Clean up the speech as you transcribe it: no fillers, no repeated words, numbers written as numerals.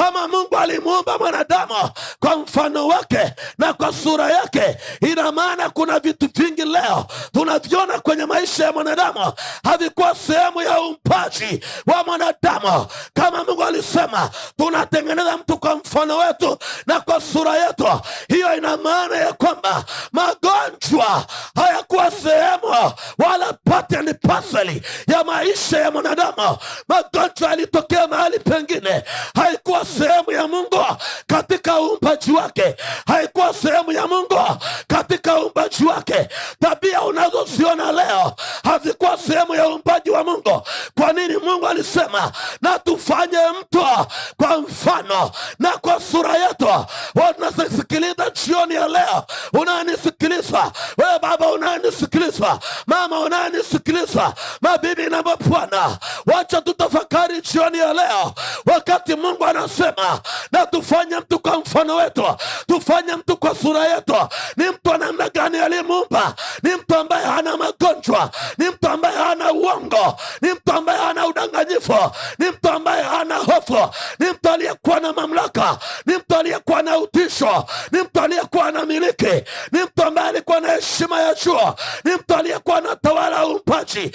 Kama Mungu alimuumba mwanadamu kwa mfano wake na kwa sura yake, ina maana kuna vitu vingi leo tunaviona kwenye maisha ya mwanadamu havikuwa sehemu ya uumbaji wa mwanadamu. Kama Mungu alisema tunatengeneza mtu kwa mfano wetu na kwa sura yetu, hiyo ina maana ya kwamba magonjwa hayakuwa sehemu wala part and parcel ya maisha ya mwanadamu. Magonjwa yalitokea mahali pengine, haikuwa sehemu ya Mungu katika uumbaji wake, haikuwa sehemu ya Mungu katika uumbaji wake. Tabia unazoziona leo hazikuwa sehemu ya uumbaji wa Mungu. Kwa nini? Mungu alisema na tufanye mtu kwa mfano na kwa sura yetu. Unasikiliza jioni ya leo, unanisikiliza wewe baba, unanisikiliza mama, unanisikiliza mabibi na mabwana, wacha tutafakari jioni ya leo. Wakati Mungu anasema na tufanye mtu kwa mfano wetu, tufanye mtu kwa sura yetu, ni mtu wa namna gani aliyemuumba? Ni mtu ambaye hana magonjwa, ni mtu ambaye hana uongo, ni mtu ambaye hana udanganyifu, ni mtu ambaye hana hofu, ni mtu aliyekuwa na mamlaka, ni mtu aliyekuwa na utisho, ni mtu aliyekuwa na miliki, ni mtu ambaye alikuwa na heshima ya juu, ni mtu aliyekuwa na tawala uumbaji.